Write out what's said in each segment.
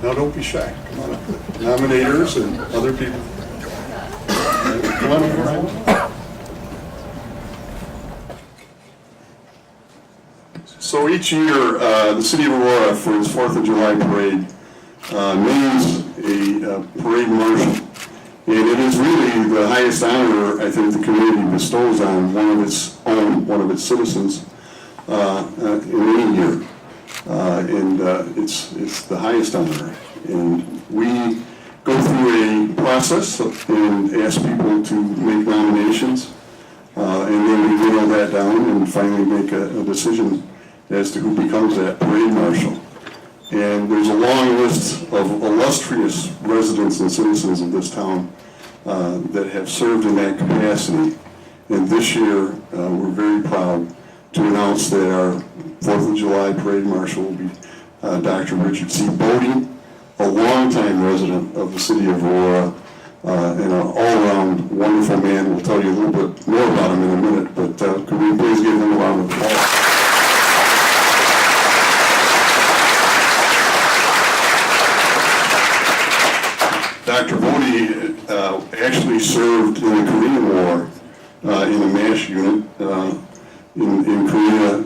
Now don't be shy. Come on up. Nominators and other people. Come on over. So each year, the city of Aurora, for its 4th of July parade, names a parade marshal. And it is really the highest honor, I think, the community bestows on one of its own, one of its citizens, in any year. It's the highest honor. And we go through a process and ask people to make nominations, and then we whittle that down and finally make a decision as to who becomes that parade marshal. And there's a long list of illustrious residents and citizens of this town that have served in that capacity. And this year, we're very proud to announce that our 4th of July parade marshal will be Dr. Richard C. Bodie, a longtime resident of the city of Aurora, and an all-around wonderful man. We'll tell you a little bit more about him in a minute, but could we please give him a round of applause? Dr. Bodie actually served in the Korean War in a MASH unit in Korea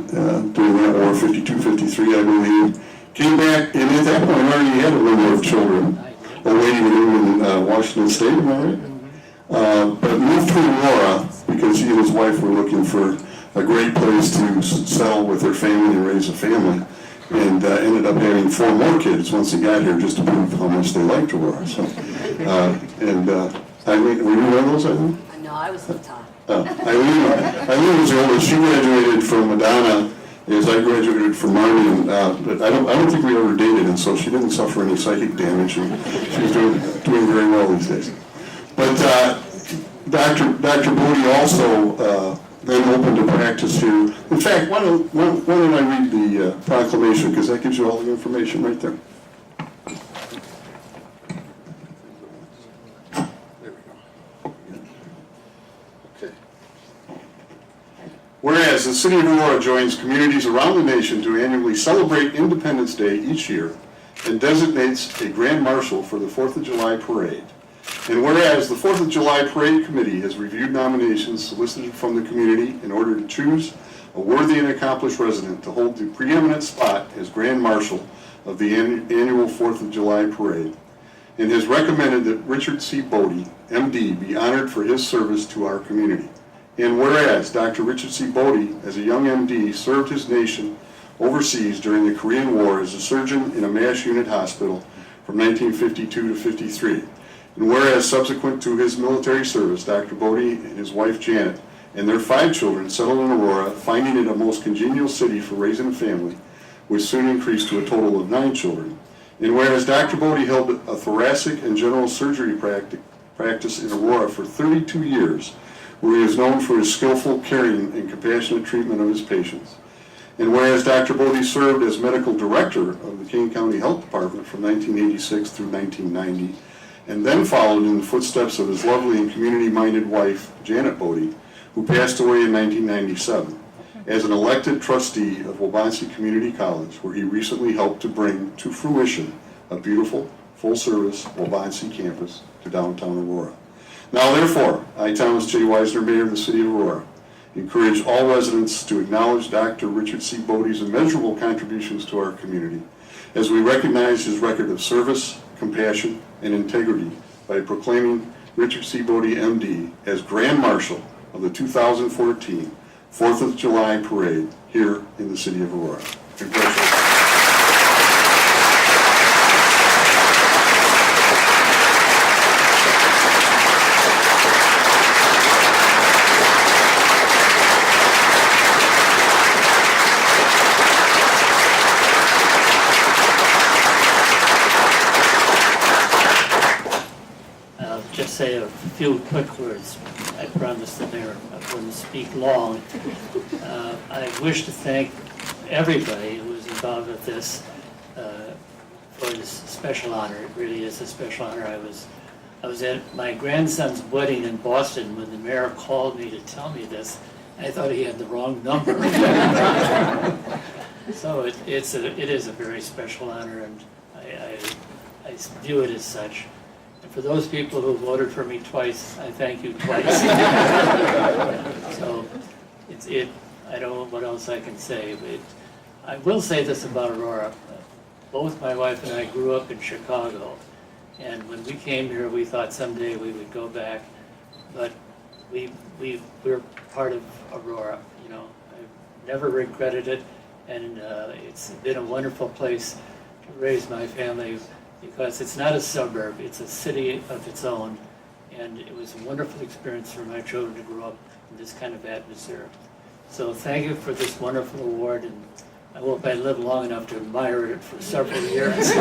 during that war, 52, 53, I believe. Came back, and at that point already had a number of children awaiting him in Washington State, am I right? But moved to Aurora because he and his wife were looking for a great place to settle with their family and raise a family. And ended up having 4 more kids once he got here, just to prove how much they liked Aurora. So, Eileen, were you one of those, Eileen? No, I was the top. Eileen was the oldest. She graduated from Madonna, as I graduated from Marty, but I don't think we ever dated, and so she didn't suffer any psychic damage, and she's doing very well these days. But Dr. Bodie also then opened a practice here. In fact, why don't I read the proclamation, because that gives you all the information right there. There we go. Okay. Whereas the city of Aurora joins communities around the nation to annually celebrate Independence Day each year and designates a Grand Marshal for the 4th of July parade. And whereas the 4th of July Parade Committee has reviewed nominations solicited from the community in order to choose a worthy and accomplished resident to hold the preeminent spot as Grand Marshal of the annual 4th of July Parade, and has recommended that Richard C. Bodie, MD, be honored for his service to our community. And whereas Dr. Richard C. Bodie, as a young MD, served his nation overseas during the Korean War as a surgeon in a MASH unit hospital from 1952 to 53. And whereas subsequent to his military service, Dr. Bodie and his wife Janet and their 5 children settled in Aurora, finding it a most congenial city for raising a family, which soon increased to a total of 9 children. And whereas Dr. Bodie held a thoracic and general surgery practice in Aurora for 32 years, where he is known for his skillful, caring, and compassionate treatment of his patients. And whereas Dr. Bodie served as medical director of the Kane County Health Department from 1986 through 1990, and then followed in the footsteps of his lovely and community-minded wife, Janet Bodie, who passed away in 1997, as an elected trustee of Waubonsee Community College, where he recently helped to bring to fruition a beautiful, full-service Waubonsee campus to downtown Aurora. Now, therefore, I, Thomas J. Weisner, Mayor of the City of Aurora, encourage all residents to acknowledge Dr. Richard C. Bodie's immeasurable contributions to our community, as we recognize his record of service, compassion, and integrity by proclaiming Richard C. Bodie, MD, as Grand Marshal of the 2014 4th of July Parade here in the City of Aurora. Congratulations. Say a few quick words. I promised the mayor I wouldn't speak long. I wish to thank everybody who was involved with this for this special honor. It really is a special honor. I was at my grandson's wedding in Boston when the mayor called me to tell me this. I thought he had the wrong number. So it is a very special honor, and I view it as such. And for those people who voted for me twice, I thank you twice. So I don't know what else I can say. But I will say this about Aurora. Both my wife and I grew up in Chicago. And when we came here, we thought someday we would go back. But we're part of Aurora, you know. I've never regretted it. And it's been a wonderful place to raise my family because it's not a suburb, it's a city of its own. And it was a wonderful experience for my children to grow up in this kind of atmosphere. So thank you for this wonderful award, and I hope I live long enough to admire it for several years.